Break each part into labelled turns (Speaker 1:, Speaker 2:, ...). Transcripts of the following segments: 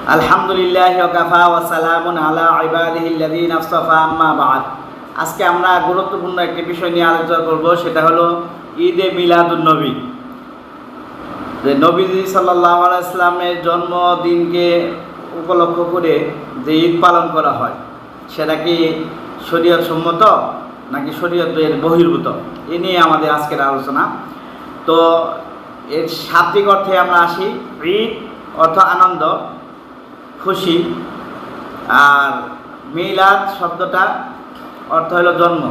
Speaker 1: আলহামদুলিল্লাহি ওয়া কাফা ওয়া সালামুন আলা ইবাদিহিল্লাযীনা ইসতাফা আম্মা বা'দ। আজকে আমরা গুরুত্বপূর্ণ একটি বিষয় নিয়ে আলোচনা করব, সেটা হলো ঈদে মিলাদুন নবী। যে নবীজি সাল্লাল্লাহু আলাইহি সাল্লামের জন্মদিনকে উপলক্ষ করে যে ঈদ পালন করা হয়, সেটা কি শরীয়ত সম্মত নাকি শরীয়তের বহির্ভূত, এ নিয়ে আমাদের আজকের আলোচনা। তো এর শাব্দিক অর্থে আমরা আসি। ঈদ অর্থ আনন্দ, খুশি, আর মিলাদ শব্দটা অর্থ হলো জন্ম,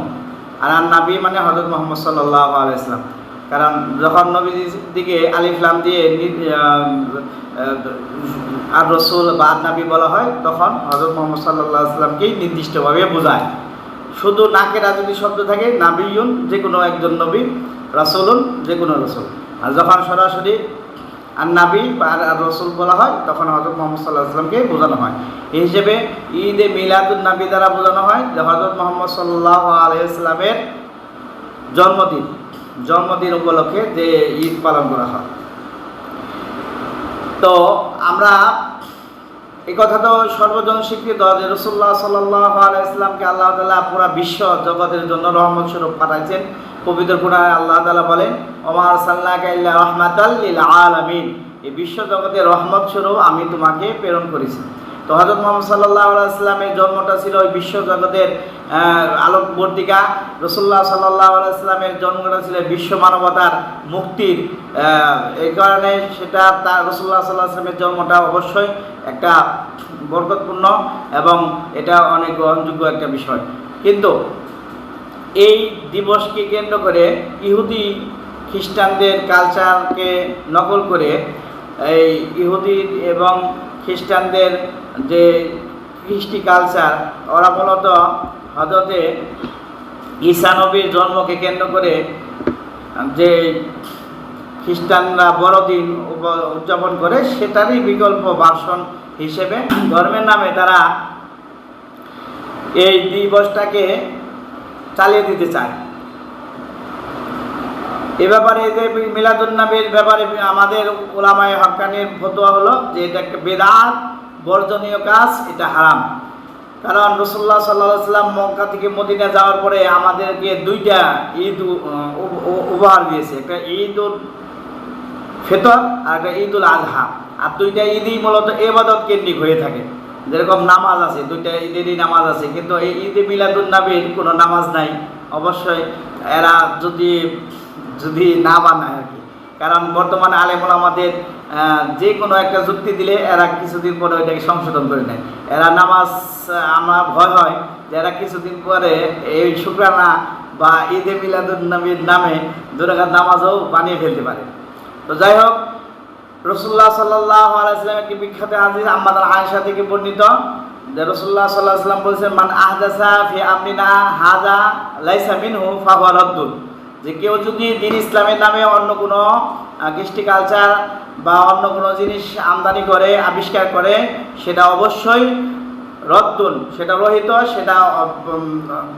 Speaker 1: আর নবী মানে হযরত মুহাম্মদ সাল্লাল্লাহু আলাইহি ওয়াসাল্লাম। কারণ যখন নবীর দিকে আলিফ লাম দিয়ে আর রসুল বা নবী বলা হয়, তখন হযরত মুহাম্মদ সাল্লাল্লাহু আলাইহি ওয়াসাল্লামকেই নির্দিষ্টভাবে বোঝায়। শুধু নাকেরা যদি শব্দ থাকে, নাবিয়ুন যে কোনো একজন নবী, রাসূলুন যে কোনো রাসূল। আর যখন সরাসরি আর নাবী বা আর রসুল বলা হয়, তখন হযরত মুহাম্মদ সাল্লাল্লাহু আলাইহি ওয়াসাল্লামকে বোঝানো হয়। এই হিসেবে ঈদে মিলাদুন নবী দ্বারা বোঝানো হয় যে হযরত মুহাম্মদ সাল্লাল্লাহু আলাইহি ওয়াসাল্লামের জন্মদিন উপলক্ষে যে ঈদ পালন করা হয়। তো আমরা এই কথা তো সর্বজন স্বীকৃত যে রাসূলুল্লাহ সাল্লাল্লাহু আলাইহি ওয়াসাল্লামকে আল্লাহ তাআলা পুরা বিশ্ব জগতের জন্য রহমত স্বরূপ পাঠাইছেন। পবিত্র কোরআনে আল্লাহ তাআলা বলেন, ওমা আরসালনাকা ইল্লা রাহমাতাল লিল আলামিন, এই বিশ্ব জগতের রহমত স্বরূপ আমি তোমাকে প্রেরণ করেছি। তো হযরত মুহাম্মদ সাল্লাল্লাহু আলাইহি ওয়াসাল্লামের জন্মটা ছিল ওই বিশ্ব জগতের আলোকবর্তিকা। রাসূলুল্লাহ সাল্লাল্লাহু আলাইহি ওয়াসাল্লামের জন্মটা ছিল বিশ্ব মানবতার মুক্তির। এই কারণে সেটা তার রাসূলুল্লাহ সাল্লাল্লাহু আলাইহি ওয়াসাল্লামের জন্মটা অবশ্যই একটা বরকতপূর্ণ এবং এটা অনেক গ্রহণযোগ্য একটা বিষয়। কিন্তু এই দিবসকে কেন্দ্র করে ইহুদি খ্রিস্টানদের কালচারকে নকল করে এই ইহুদি এবং খ্রিস্টানদের যে কৃষ্টি কালচার, ওরা মূলত হযরতে ঈসা নবীর জন্মকে কেন্দ্র করে যে খ্রিস্টানরা বড়দিন উদযাপন করে, সেটারই বিকল্প ভার্সন হিসেবে ধর্মের নামে তারা এই দিবসটাকে চালিয়ে দিতে চায়। এ ব্যাপারে যে মিলাদুন নবীর ব্যাপারে আমাদের উলামায়ে হক্কানির ফতোয়া হলো যে এটা একটা বেদাত, বর্জনীয় কাজ, এটা হারাম। কারণ রাসূলুল্লাহ সাল্লাল্লাহু আলাইহি ওয়াসাল্লাম মক্কা থেকে মদিনা যাওয়ার পরে আমাদেরকে দুইটা ঈদ উপহার দিয়েছে, একটা ঈদুল ফিতর আর একটা ঈদুল আযহা। আর দুইটা ঈদই মূলত ইবাদত কেন্দ্রিক হয়ে থাকে। যেরকম নামাজ আছে, দুইটা ঈদেরই নামাজ আছে, কিন্তু এই ঈদে মিলাদুন নবীর কোনো নামাজ নাই। অবশ্যই এরা যদি না বানায় আর কি। কারণ বর্তমানে আলেম ওলামাদের যে কোনো একটা যুক্তি দিলে এরা কিছুদিন পরে ওইটাকে সংশোধন করে নেয়। এরা নামাজ, আমার ভয় হয় যে এরা কিছুদিন পরে এই শুকরানা বা ঈদে মিলাদুন নবীর নামে দুরাকাত নামাজও বানিয়ে ফেলতে পারে। তো যাই হোক, রাসূলুল্লাহ সাল্লাল্লাহু আলাইহি ওয়াসাল্লাম একটি বিখ্যাত হাদিস আম্মা আয়েশা থেকে বর্ণিত যে রাসূলুল্লাহ সাল্লাল্লাহু আলাইহি ওয়াসাল্লাম বলেছেন, মান আহদাসা ফি আমরিনা হাযা লাইসা মিনহু ফাহুয়া রাদ্দুন, যে কেউ যদি দ্বীন ইসলামের নামে অন্য কোনো কৃষ্টি কালচার বা অন্য কোনো জিনিস আমদানি করে, আবিষ্কার করে, সেটা অবশ্যই রদ্দুন, সেটা রহিত, সেটা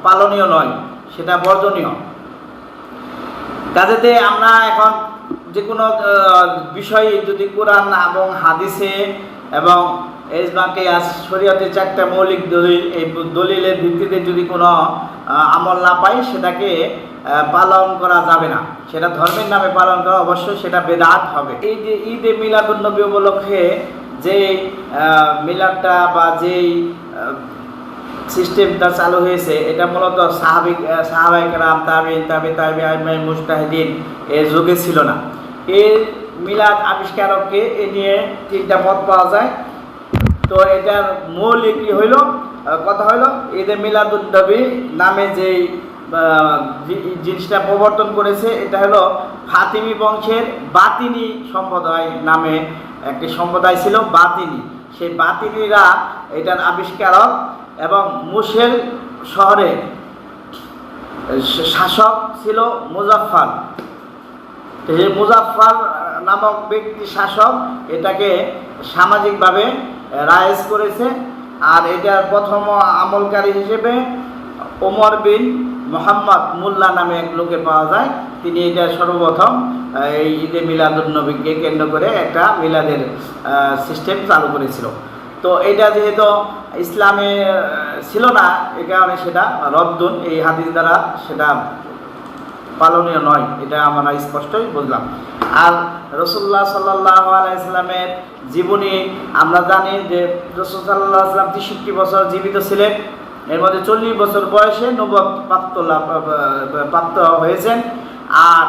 Speaker 1: পালনীয় নয়, সেটা বর্জনীয়। কাজেতে আমরা এখন যে কোনো বিষয় যদি কোরআন এবং হাদিসে এবং ইজমা কিয়াস শরীয়তের চারটা মৌলিক দলিল, এই দলিলের ভিত্তিতে যদি কোনো আমল না পাই, সেটাকে পালন করা যাবে না। সেটা ধর্মের নামে পালন করা অবশ্যই সেটা বেদাত হবে। এই যে ঈদে মিলাদুন নবী উপলক্ষে যে মিলাদটা বা যেই সিস্টেমটা চালু হয়েছে, এটা মূলত সাহাবায়ে কেরাম, তাবিঈন, মুজতাহিদিন এর যুগে ছিল না। এর মিলাদ আবিষ্কারককে এ নিয়ে তিনটা মত পাওয়া যায়। তো এটার মৌলিক কথা হইল ঈদে মিলাদুন নবী নামে যেই জিনিসটা প্রবর্তন করেছে, এটা হলো ফাতিমি বংশের বাতিনি সম্প্রদায় নামে একটি সম্প্রদায় ছিল, বাতিনি। সেই বাতিনিরা এটার আবিষ্কারক এবং মুসেল শহরে শাসক ছিল মুজাফফর। সেই মুজাফফর নামক ব্যক্তি শাসক এটাকে সামাজিকভাবে রায়েজ করেছে। আর এটার প্রথম আমলকারী হিসেবে ওমর বিন মোহাম্মদ মোল্লা নামে এক লোকে পাওয়া যায়। তিনি এটা সর্বপ্রথম এই ঈদে মিলাদুন নবীকে কেন্দ্র করে একটা মিলাদের সিস্টেম চালু করেছিল। তো এটা যেহেতু ইসলামে ছিল না, এ কারণে সেটা রদ্দুন, এই হাদিস দ্বারা সেটা পালনীয় নয়, এটা আমরা স্পষ্টই বুঝলাম। আর রাসূলুল্লাহ সাল্লাল্লাহু আলাইহি সাল্লামের জীবনী আমরা জানি যে রাসূল সাল্লাল্লাহু আলাইহি সাল্লাম 63 বছর জীবিত ছিলেন, এর মধ্যে 40 বছর বয়সে নবুয়ত প্রাপ্ত হয়েছেন, আর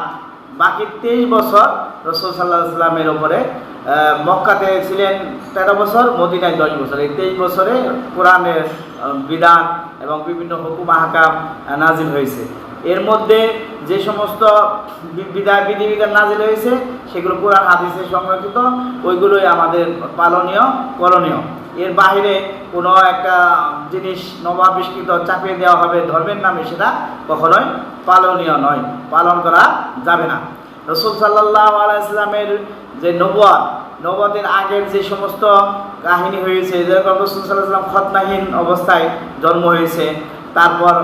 Speaker 1: বাকি 23 বছর রাসূল সাল্লাল্লাহু আলাইহি সাল্লামের উপরে মক্কাতে ছিলেন 13 বছর, মদিনায় 10 বছর। এই 23 বছরে কোরআনের বিধান এবং বিভিন্ন হুকুম আহকাম নাজিল হয়েছে। এর মধ্যে যে সমস্ত বিধিবিধান নাজিল হয়েছে সেগুলো কোরআন হাদিসে সংরক্ষিত, ওইগুলোই আমাদের পালনীয় করণীয়। এর বাইরে কোনো একটা জিনিস নবাবিষ্কৃত চাপিয়ে দেওয়া হবে ধর্মের নামে, সেটা কখনোই পালনীয় নয়, পালন করা যাবে না। রাসূল সাল্লাল্লাহু আলাইহি ওয়াসাল্লামের যে নবুয়তের আগের যে সমস্ত কাহিনী হয়েছে, যেরকম রাসূল সাল্লাল্লাহু আলাইহি ওয়াসাল্লাম খতনাহীন অবস্থায় জন্ম হয়েছে, তারপর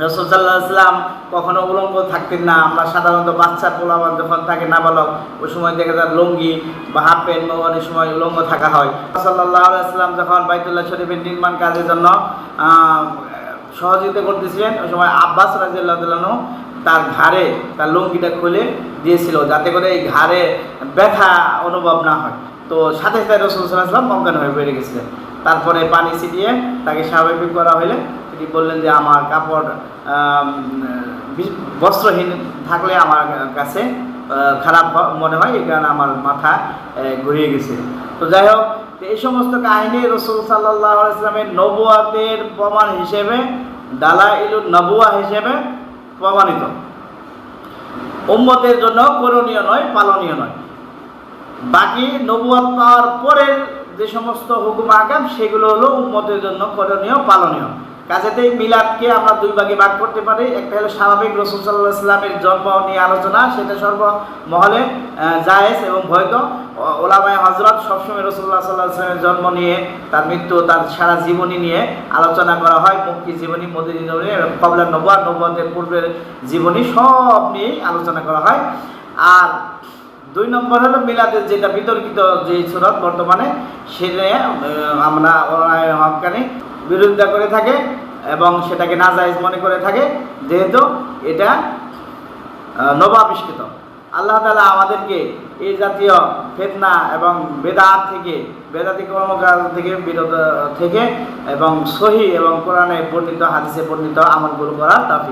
Speaker 1: রাসূল সাল্লাল্লাহু আলাইহি ওয়াসাল্লাম কখনো উলঙ্গ থাকতেন না। আমরা সাধারণত বাচ্চা পোলাপান যখন থাকে নাবালক, ওই সময় দেখা যায় লুঙ্গি বা হাফ প্যান্ট বা অনেক সময় উলঙ্গ থাকা হয়। সাল্লাল্লাহু আলাইহি ওয়াসাল্লাম যখন বাইতুল্লাহ শরীফের নির্মাণ কাজের জন্য সহযোগিতা করতেছিলেন, ওই সময় আব্বাস রাদিয়াল্লাহু তাআলা আনহু তার ঘাড়ে তার লুঙ্গিটা খুলে দিয়েছিল, যাতে করে এই ঘাড়ে ব্যথা অনুভব না হয়। তো সাথে সাথে রাসূল সাল্লাল্লাহু আলাইহি ওয়াসাল্লাম অজ্ঞান হয়ে পড়ে গেছিলেন। তারপরে পানি ছিটিয়ে তাকে স্বাভাবিক করা হলে তিনি বললেন যে আমার কাপড় বস্ত্রহীন থাকলে আমার কাছে খারাপ মনে হয়, এই কারণে আমার মাথা ঘুরিয়ে গেছে। তো যাই হোক, এই সমস্ত কাহিনী রাসূল সাল্লাল্লাহু আলাইহি ওয়াসাল্লামের নবুয়তের প্রমাণ হিসেবে, দালাইলুন নবুয়া হিসেবে প্রমাণিত, উম্মতের জন্য করণীয় নয়, পালনীয় নয়। বাকি নবুয়ত পাওয়ার পরের যে সমস্ত হুকুম আহকাম সেগুলো হলো উম্মতের জন্য করণীয়, পালনীয়। কাজেতেই মিলাদকে আমরা দুই ভাগে ভাগ করতে পারি। একটা হলো স্বাভাবিক রাসূল সাল্লাল্লাহু আলাইহি ওয়াসাল্লামের জন্ম নিয়ে আলোচনা, সেটা সর্বমহলে জায়েজ এবং বৈধ। ওলামায়ে হযরত সবসময় রাসূলুল্লাহ সাল্লাল্লাহু আলাইহি ওয়াসাল্লামের জন্ম নিয়ে, তার মৃত্যু, তার সারা জীবনী নিয়ে আলোচনা করা হয়। মক্কি জীবনী, মদিনী জীবনী, ক্বাবলা নবুওয়াত, নবুয়তের পূর্বের জীবনী, সব নিয়েই আলোচনা করা হয়। আর 2 নম্বর হলো মিলাদের যেটা বিতর্কিত যে সুরত বর্তমানে, সেটা আমরা ওলামায়ে হক্কানি বিরোধিতা করে থাকে এবং সেটাকে নাজায়েজ মনে করে থাকে, যেহেতু এটা নবাবিষ্কৃত। আল্লাহ তাআলা আমাদেরকে এই জাতীয় ফিতনা এবং বেদাত থেকে, বেদাতি কর্মকাণ্ড থেকে বিরত থেকে এবং সহিহ এবং কোরআনে বর্ণিত, হাদিসে বর্ণিত আমলগুলো করার তৌফিক